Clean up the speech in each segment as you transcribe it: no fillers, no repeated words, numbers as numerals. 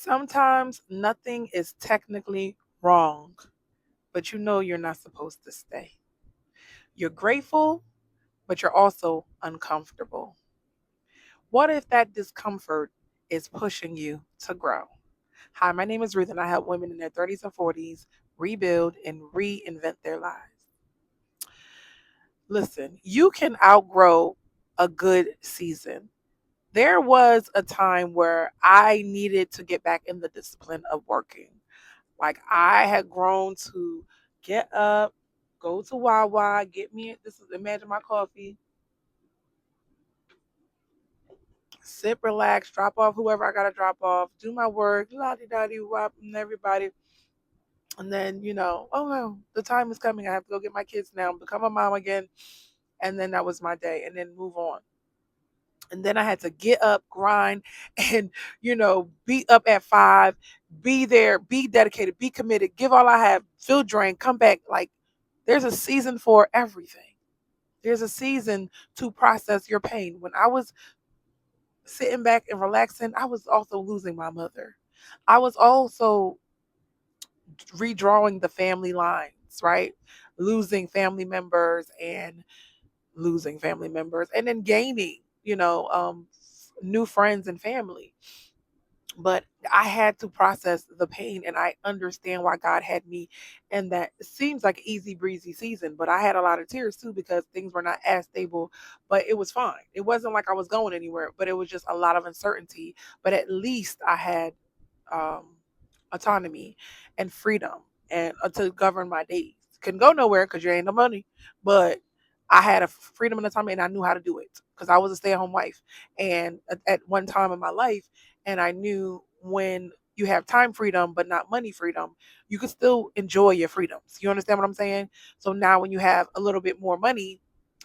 Sometimes nothing is technically wrong, but you know you're not supposed to stay. You're grateful, but you're also uncomfortable. What if that discomfort is pushing you to grow? Hi, my name is Ruth, and I help women in their 30s and 40s rebuild and reinvent their lives. Listen, you can outgrow a good season. There was a time where I needed to get back in the discipline of working. Like I had grown to get up, go to Wawa, get me this is imagine my coffee, sip, relax, drop off whoever I gotta drop off, do my work, la di da di wop, and everybody. And then, oh no, the time is coming. I have to go get my kids now, become a mom again. And then that was my day, and then move on. And then I had to get up, grind, and be up at 5, be there, be dedicated, be committed, give all I have, feel drained, come back. Like there's a season for everything. There's a season to process your pain. When I was sitting back and relaxing, I was also losing my mother. I was also redrawing the family lines, right? Losing family members and losing family members and then gaining, new friends and family. But I had to process the pain, and I understand why God had me in that it seems like easy breezy season, but I had a lot of tears too because things were not as stable, but it was fine. It wasn't like I was going anywhere, but it was just a lot of uncertainty. But at least I had um, autonomy and freedom and to govern my days. Couldn't go nowhere because you ain't no money, but I had a freedom and autonomy, and I knew how to do it because I was a stay-at-home wife. And at one time in my life, and I knew when you have time freedom but not money freedom, you can still enjoy your freedoms. You understand what I'm saying? So now when you have a little bit more money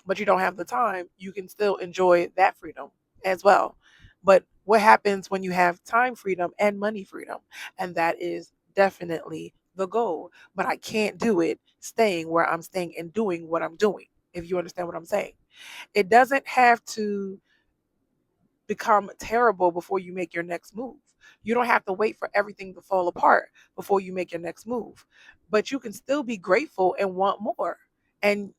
but you don't have the time, you can still enjoy that freedom as well. But what happens when you have time freedom and money freedom? And that is definitely the goal. But I can't do it staying where I'm staying and doing what I'm doing, if you understand what I'm saying. It doesn't have to become terrible before you make your next move. You don't have to wait for everything to fall apart before you make your next move. But you can still be grateful and want more. And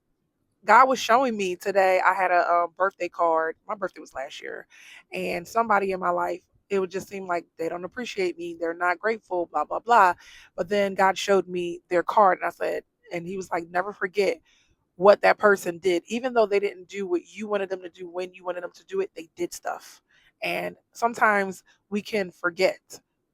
God was showing me today. I had a birthday card. My birthday was last year, and somebody in my life, it would just seem like they don't appreciate me. They're not grateful, blah, blah, blah. But then God showed me their card, and I said, and He was like, never forget what that person did. Even though they didn't do what you wanted them to do when you wanted them to do it, they did stuff. And sometimes we can forget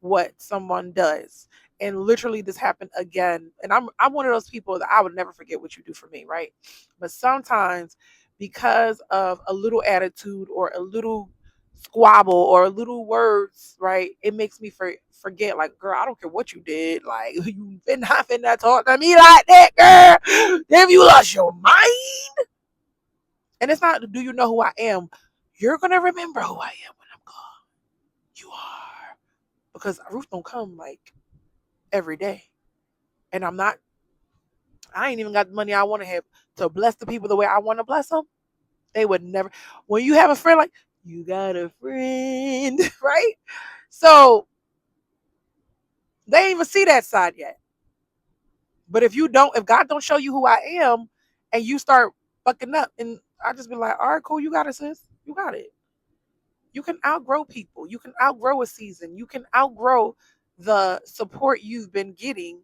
what someone does. And literally this happened again. And I'm one of those people that I would never forget what you do for me, right? But sometimes because of a little attitude or a little squabble or a little words, right? It makes me forget, like, girl, I don't care what you did. Like, you finna talk to me like that, girl. Have you lost your mind? And it's not, do you know who I am? You're gonna remember who I am when I'm gone. You are. Because Ruth don't come like every day. And I ain't even got the money I want to have to bless the people the way I want to bless them. They would never. When you have a friend, like, you got a friend, right? So they ain't even see that side yet. But if God don't show you who I am, and you start fucking up, and I just be like, all right, cool, you got it, sis. You got it. You can outgrow people. You can outgrow a season. You can outgrow the support you've been getting.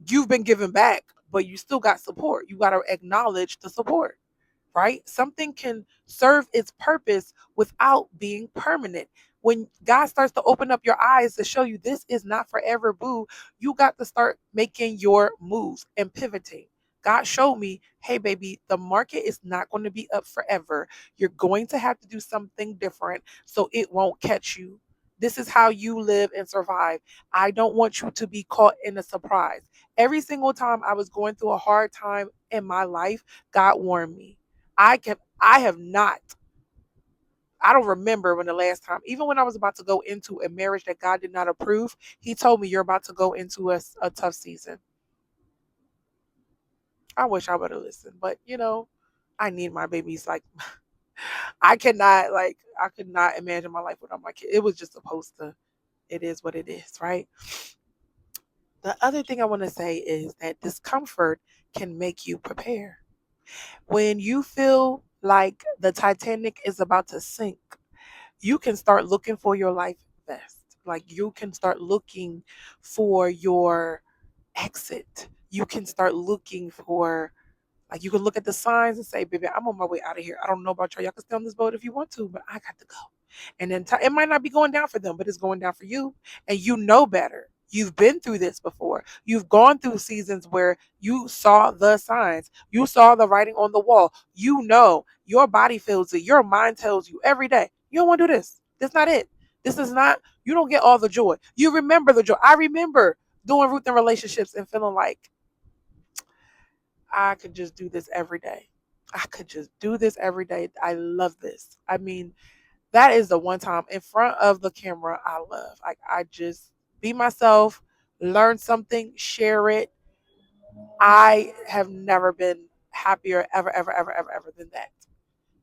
You've been given back, but you still got support. You got to acknowledge the support, right? Something can serve its purpose without being permanent. When God starts to open up your eyes to show you this is not forever, boo, you got to start making your moves and pivoting. God showed me, hey, baby, the market is not going to be up forever. You're going to have to do something different so it won't catch you. This is how you live and survive. I don't want you to be caught in a surprise. Every single time I was going through a hard time in my life, God warned me. I have not, I don't remember when the last time, even when I was about to go into a marriage that God did not approve, He told me, you're about to go into a tough season. I wish I would have listened, but I need my babies. Like, I could not imagine my life without my kid. It was just supposed to. It is what it is, right? The other thing I want to say is that discomfort can make you prepare. When you feel like the Titanic is about to sink, you can start looking for your life vest. Like you can start looking for your exit. You can start looking for, like, you can look at the signs and say, baby, I'm on my way out of here. I don't know about y'all. Y'all can stay on this boat if you want to, but I got to go. And then it might not be going down for them, but it's going down for you. And you know better. You've been through this before. You've gone through seasons where you saw the signs. You saw the writing on the wall. You know your body feels it. Your mind tells you every day, you don't want to do this. That's not it. This is not, you don't get all the joy. You remember the joy. I remember doing Ruth in relationships and feeling like I could just do this every day. I could just do this every day. I love this. I mean, that is the one time in front of the camera I love. Like I just be myself, learn something, share it. I have never been happier ever, ever, ever, ever, ever than that.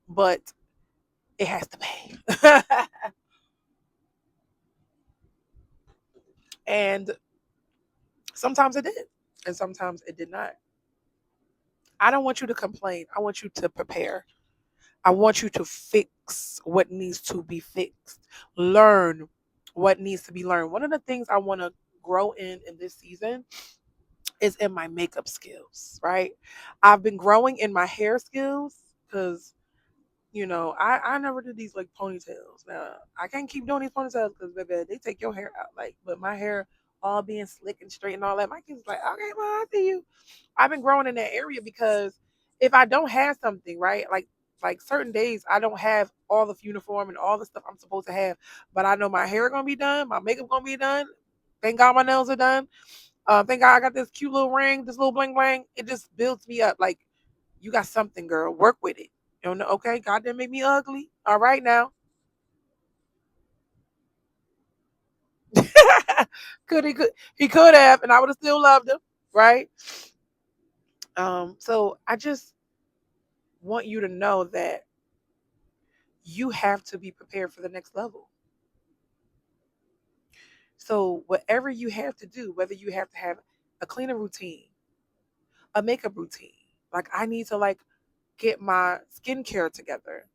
But it has to pay. And sometimes it did. And sometimes it did not. I don't want you to complain. I want you to prepare. I want you to fix what needs to be fixed. Learn what needs to be learned. One of the things I want to grow in this season is in my makeup skills, right? I've been growing in my hair skills because, I never did these like ponytails. Now, I can't keep doing these ponytails because, baby, they take your hair out. Like, but my hair all being slick and straight and all that, my kids like, okay, well, I see you. I've been growing in that area because if I don't have something, right, like certain days I don't have all the uniform and all the stuff I'm supposed to have, but I know my hair gonna be done, my makeup gonna be done. Thank God my nails are done. Thank God I got this cute little ring, this little bling bling. It just builds me up. Like, you got something, girl. Work with it. You know, okay, God didn't make me ugly. All right now. Could have, and I would have still loved him, right? So I just want you to know that you have to be prepared for the next level. So whatever you have to do, whether you have to have a cleaning routine, a makeup routine, like I need to like get my skincare together.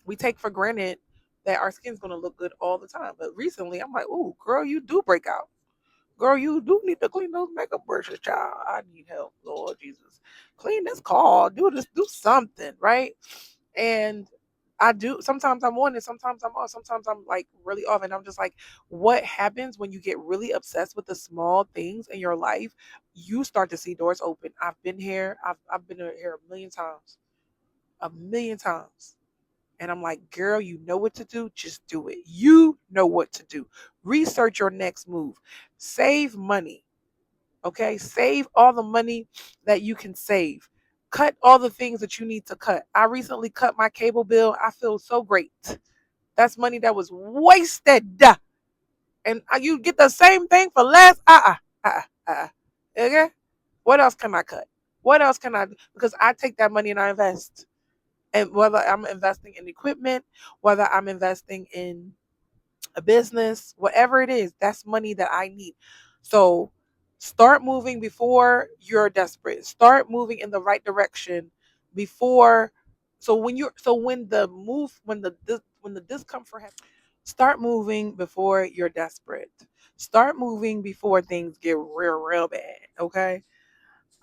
We take for granted that our skin's gonna look good all the time. But recently I'm like, ooh, girl, you do break out. Girl, you do need to clean those makeup brushes, child. I need help, Lord Jesus. Clean this car, do this, do something, right? And I do. Sometimes I'm on it, sometimes I'm off, sometimes I'm like really off. And I'm just like, what happens when you get really obsessed with the small things in your life? You start to see doors open. I've been here, I've been here a million times. A million times. And I'm like, girl, you know what to do. Just do it. You know what to do. Research your next move. Save money. Okay. Save all the money that you can save. Cut all the things that you need to cut. I recently cut my cable bill. I feel so great. That's money that was wasted. And you get the same thing for less. Okay. What else can I cut? What else can I do? Because I take that money and I invest. And whether I'm investing in equipment, whether I'm investing in a business, whatever it is, that's money that I need. So start moving before you're desperate. Start moving in the right direction before. So when the move when the discomfort happens, start moving before you're desperate. Start moving before things get real bad. Okay.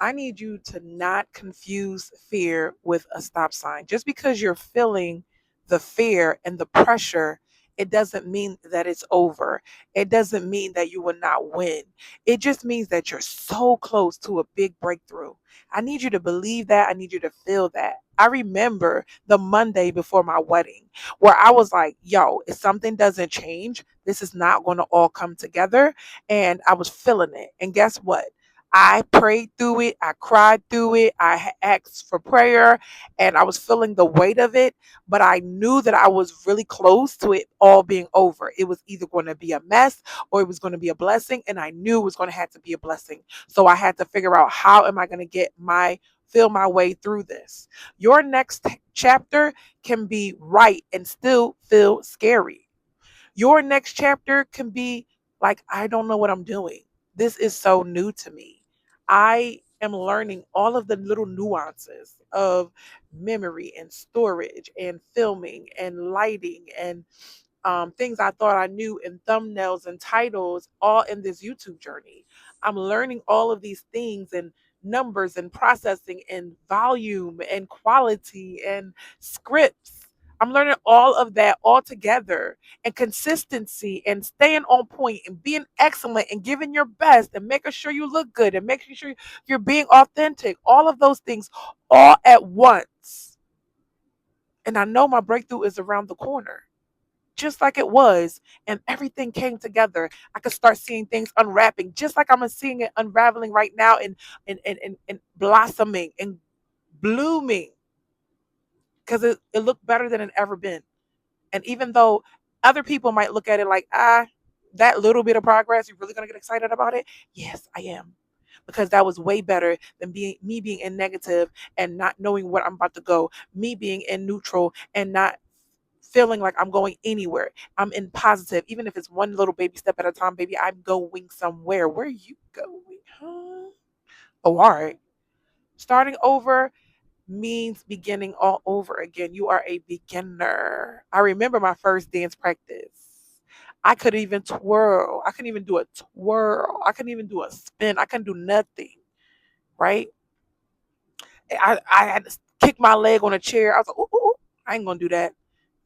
I need you to not confuse fear with a stop sign. Just because you're feeling the fear and the pressure, it doesn't mean that it's over. It doesn't mean that you will not win. It just means that you're so close to a big breakthrough. I need you to believe that. I need you to feel that. I remember the Monday before my wedding where I was like, yo, if something doesn't change, this is not going to all come together. And I was feeling it. And guess what? I prayed through it. I cried through it. I asked for prayer and I was feeling the weight of it. But I knew that I was really close to it all being over. It was either going to be a mess or it was going to be a blessing. And I knew it was going to have to be a blessing. So I had to figure out how am I going to feel my way through this. Your next chapter can be right and still feel scary. Your next chapter can be like, I don't know what I'm doing. This is so new to me. I am learning all of the little nuances of memory and storage and filming and lighting and things I thought I knew in thumbnails and titles, all in this YouTube journey. I'm learning all of these things and numbers and processing and volume and quality and scripts. I'm learning all of that all together, and consistency and staying on point and being excellent and giving your best and making sure you look good and making sure you're being authentic. All of those things all at once. And I know my breakthrough is around the corner, just like it was, and everything came together. I could start seeing things unwrapping, just like I'm seeing it unraveling right now, and blossoming and blooming, because it looked better than it ever been. And even though other people might look at it like, that little bit of progress, you're really gonna get excited about it? Yes, I am. Because that was way better than being in negative and not knowing where I'm about to go, me being in neutral and not feeling like I'm going anywhere. I'm in positive, even if it's one little baby step at a time, baby. I'm going somewhere. Where are you going? Huh? Oh, all right. Starting over means beginning all over again. You are a beginner. I remember my first dance practice. I couldn't even twirl. I couldn't even do a twirl. I couldn't even do a spin. I couldn't do nothing. Right? I had to kick my leg on a chair. I was like, ooh, ooh, ooh, I ain't gonna do that.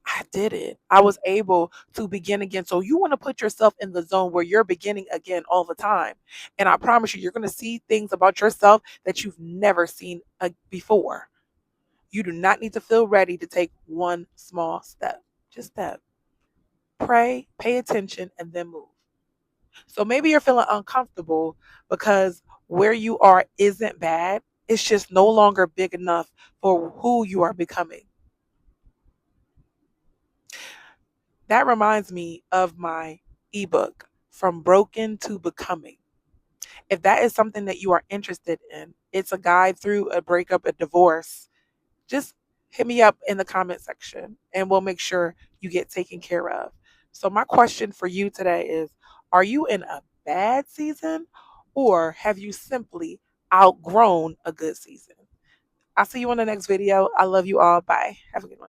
I did it. I was able to begin again. So you want to put yourself in the zone where you're beginning again all the time. And I promise you, you're going to see things about yourself that you've never seen before. You do not need to feel ready to take one small step. Just step. Pray, pay attention, and then move. So maybe you're feeling uncomfortable because where you are isn't bad. It's just no longer big enough for who you are becoming. That reminds me of my ebook, From Broken to Becoming. If that is something that you are interested in, it's a guide through a breakup, a divorce. Just hit me up in the comment section and we'll make sure you get taken care of. So, my question for you today is, are you in a bad season, or have you simply outgrown a good season? I'll see you in the next video. I love you all. Bye. Have a good one.